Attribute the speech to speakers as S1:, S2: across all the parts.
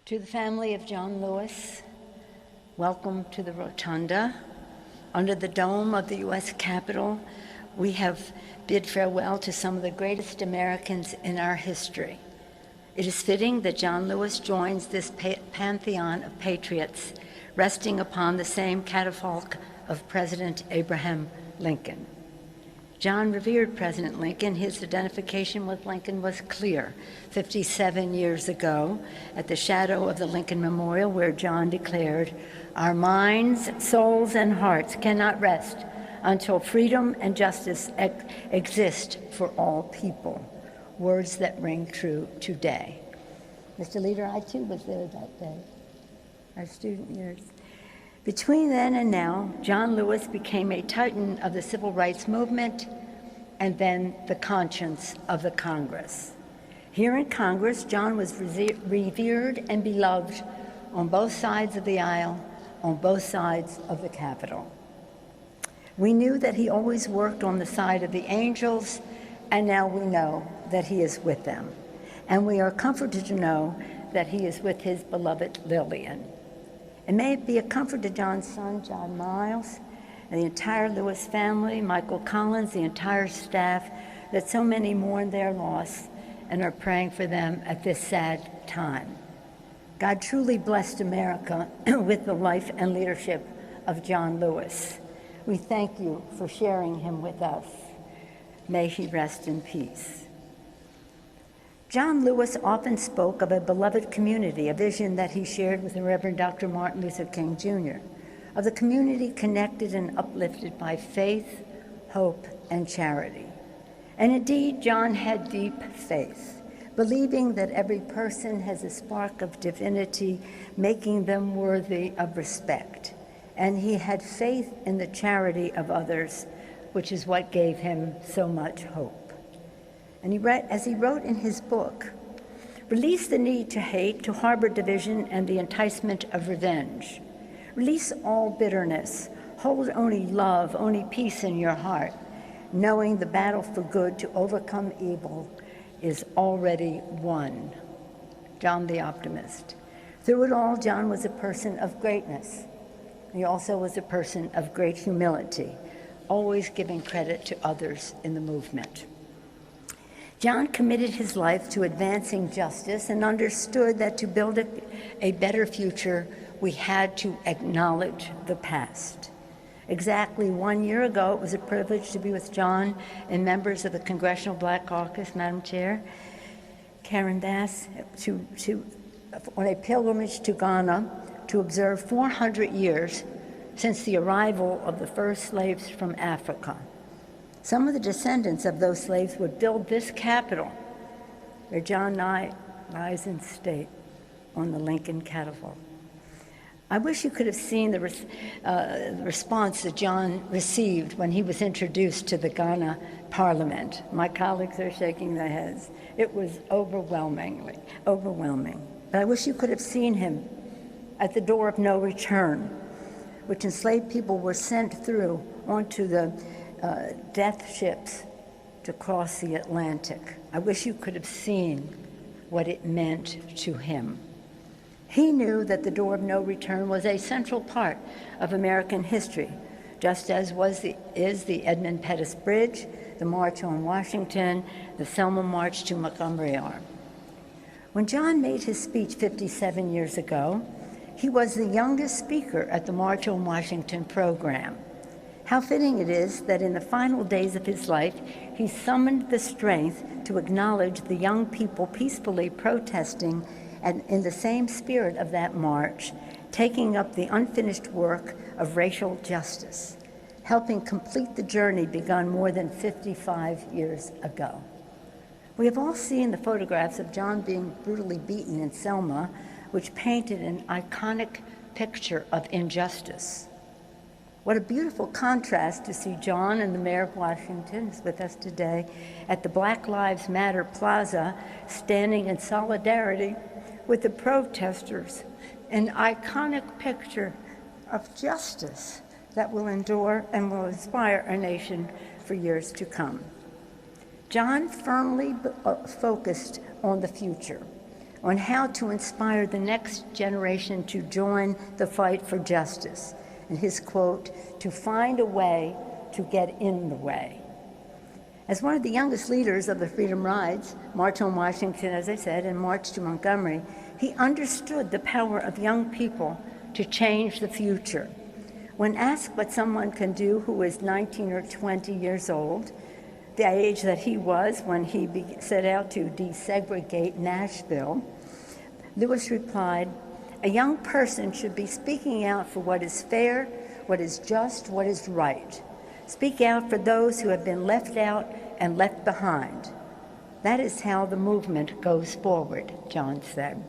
S1: To the family of John Lewis, welcome to the Rotunda. Under the dome of the U.S. Capitol, we have bid farewell to some of the greatest Americans in our history. It is fitting that John Lewis joins this pantheon of patriots, resting upon the same catafalque of President Abraham Lincoln. John revered President Lincoln. His identification with Lincoln was clear 57 years ago at the shadow of the Lincoln Memorial, where John declared, "Our minds, souls, and hearts cannot rest until freedom and justice exist for all people." Words that ring true today. Mr. Leader, I too was there that day, our student years. Between then and now, John Lewis became a titan of the civil rights movement and then the conscience of the Congress. Here in Congress, John was revered and beloved on both sides of the aisle, on both sides of the Capitol. We knew that he always worked on the side of the angels, and now we know that he is with them. And we are comforted to know that he is with his beloved Lillian. And may it be a comfort to John's son, John Miles, and the entire Lewis family, Michael Collins, the entire staff, that so many mourn their loss and are praying for them at this sad time. God truly blessed America with the life and leadership of John Lewis. We thank you for sharing him with us. May he rest in peace. John Lewis often spoke of a beloved community, a vision that he shared with the Reverend Dr. Martin Luther King Jr., of the community connected and uplifted by faith, hope, and charity. And indeed, John had deep faith, believing that every person has a spark of divinity, making them worthy of respect. And he had faith in the charity of others, which is what gave him so much hope. And as he wrote in his book, "Release the need to hate, to harbor division, and the enticement of revenge. Release all bitterness. Hold only love, only peace in your heart, knowing the battle for good to overcome evil is already won." John the Optimist. Through it all, John was a person of greatness. He also was a person of great humility, always giving credit to others in the movement. John committed his life to advancing justice and understood that to build a better future, we had to acknowledge the past. Exactly 1 year ago, it was a privilege to be with John and members of the Congressional Black Caucus, Madam Chair, Karen Bass, on a pilgrimage to Ghana to observe 400 years since the arrival of the first slaves from Africa. Some of the descendants of those slaves would build this Capitol, where John lies in state on the Lincoln catafalque. I wish you could have seen the response that John received when he was introduced to the Ghana Parliament. My colleagues are shaking their heads. It was overwhelming. But I wish you could have seen him at the door of no return, which enslaved people were sent through onto the death ships to cross the Atlantic. I wish you could have seen what it meant to him. He knew that the door of no return was a central part of American history, just as is the Edmund Pettus Bridge, the March on Washington, the Selma March to Montgomery Arm. When John made his speech 57 years ago, he was the youngest speaker at the March on Washington program. How fitting it is that in the final days of his life, he summoned the strength to acknowledge the young people peacefully protesting and in the same spirit of that march, taking up the unfinished work of racial justice, helping complete the journey begun more than 55 years ago. We have all seen the photographs of John being brutally beaten in Selma, which painted an iconic picture of injustice. What a beautiful contrast to see John and the Mayor of Washington, who's with us today, at the Black Lives Matter Plaza, standing in solidarity with the protesters, an iconic picture of justice that will endure and will inspire our nation for years to come. John firmly focused on the future, on how to inspire the next generation to join the fight for justice. And his quote, "to find a way to get in the way." As one of the youngest leaders of the Freedom Rides, March on Washington, as I said, and March to Montgomery, he understood the power of young people to change the future. When asked what someone can do who is 19 or 20 years old, the age that he was when he set out to desegregate Nashville, Lewis replied, "A young person should be speaking out for what is fair, what is just, what is right. Speak out for those who have been left out and left behind. That is how the movement goes forward," John said.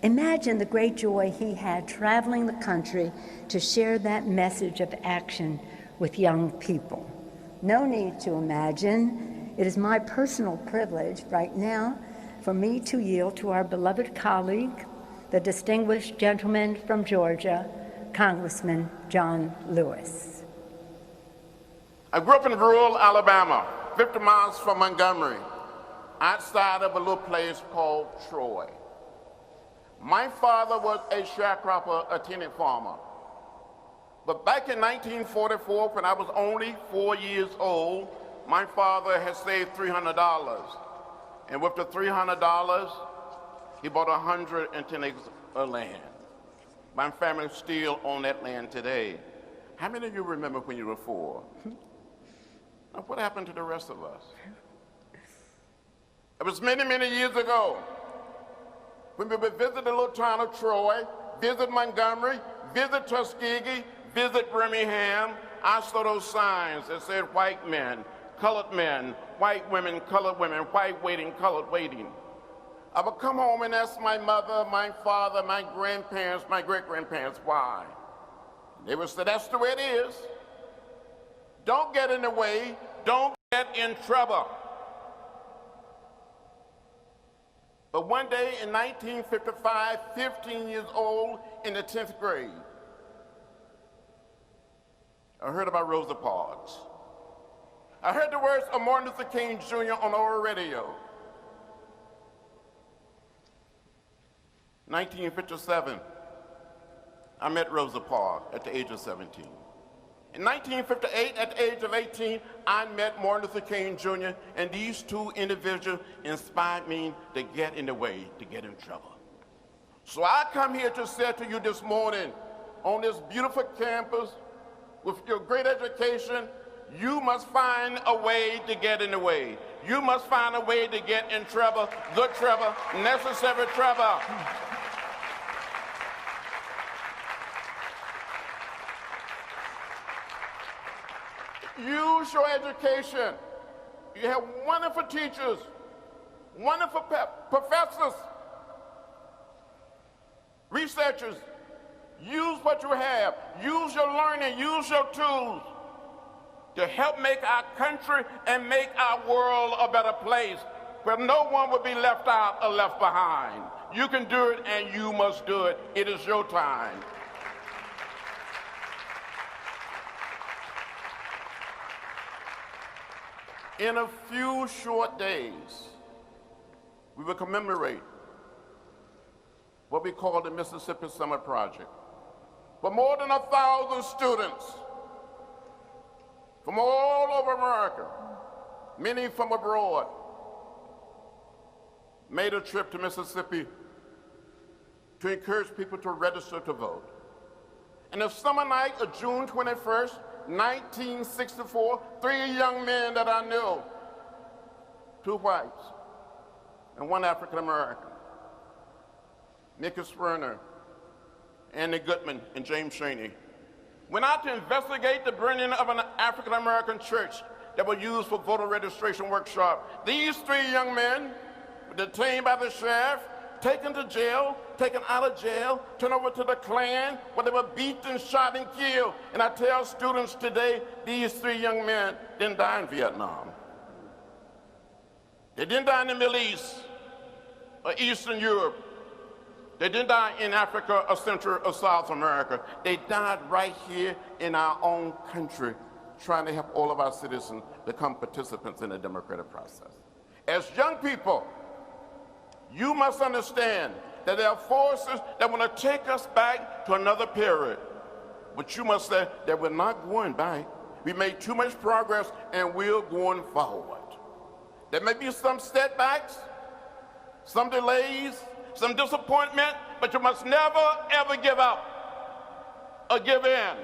S1: Imagine the great joy he had traveling the country to share that message of action with young people. No need to imagine. It is my personal privilege right now for me to yield to our beloved colleague, the distinguished gentleman from Georgia, Congressman John Lewis.
S2: I grew up in rural Alabama, 50 miles from Montgomery, outside of a little place called Troy. My father was a sharecropper, a tenant farmer. But back in 1944, when I was only 4 years old, my father had saved $300. And with the $300, he bought 110 acres of land. My family still own that land today. How many of you remember when you were 4? Now, what happened to the rest of us? It was many, many years ago when we would visit the little town of Troy, visit Montgomery, visit Tuskegee, visit Birmingham. I saw those signs that said white men, colored men, white women, colored women, white waiting, colored waiting. I would come home and ask my mother, my father, my grandparents, my great-grandparents, why? They would say, "That's the way it is. Don't get in the way. Don't get in trouble." But one day in 1955, 15 years old, in the 10th grade, I heard about Rosa Parks. I heard the words of Martin Luther King Jr. on our radio. 1957, I met Rosa Parks at the age of 17. In 1958, at the age of 18, I met Martin Luther King Jr., and these two individuals inspired me to get in the way, to get in trouble. So I come here to say to you this morning, on this beautiful campus, with your great education, you must find a way to get in the way. You must find a way to get in trouble, good trouble, necessary trouble. Use your education. You have wonderful teachers, wonderful professors, researchers. Use what you have. Use your learning. Use your tools to help make our country and make our world a better place where no one will be left out or left behind. You can do it, and you must do it. It is your time. In a few short days, we will commemorate what we call the Mississippi Summer Project. For more than 1,000 students from all over America, many from abroad, made a trip to Mississippi to encourage people to register to vote. And the summer night of June 21st, 1964, 3 young men that I knew, 2 whites and 1 African American, Nicky Swerner, Andy Goodman, and James Shaney, went out to investigate the burning of an African American church that was used for voter registration workshop. These 3 young men were detained by the sheriff, taken to jail, taken out of jail, turned over to the Klan, where they were beaten, shot, and killed. And I tell students today, these 3 young men didn't die in Vietnam. They didn't die in the Middle East or Eastern Europe. They didn't die in Africa or Central or South America. They died right here in our own country, trying to help all of our citizens become participants in the democratic process. As young people, You must understand that there are forces that want to take us back to another period. But you must say that we're not going back. We made too much progress and we're going forward. There may be some setbacks, some delays, some disappointment, but you must never, ever give up or give in.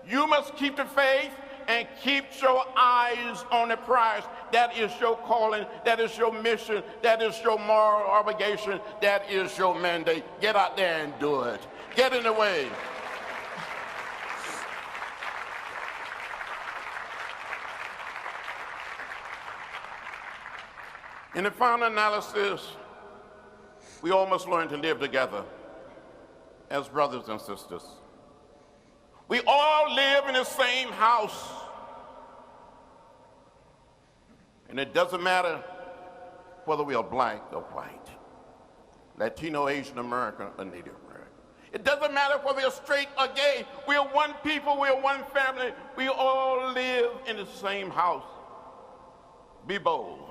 S2: You must keep the faith and keep your eyes on the prize. That is your calling, that is your mission, that is your moral obligation, that is your mandate. Get out there and do it. Get in the way. In the final analysis, we all must learn to live together as brothers and sisters. We all live in the same house. And it doesn't matter whether we are black or white, Latino, Asian American, or Native American. It doesn't matter whether we are straight or gay. We are one people, we are one family. We all live in the same house. Be bold.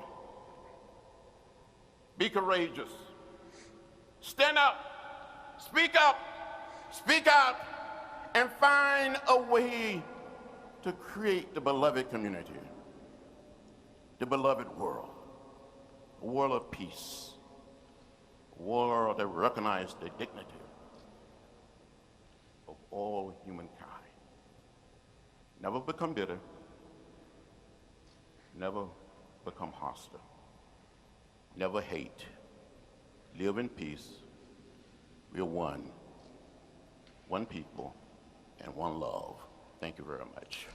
S2: Be courageous. Stand up, speak out, and find a way to create the beloved community, the beloved world, a world of peace, a world that recognizes the dignity of all humankind. Never become bitter, never become hostile, never hate, live in peace. We are one people, and one love. Thank you very much.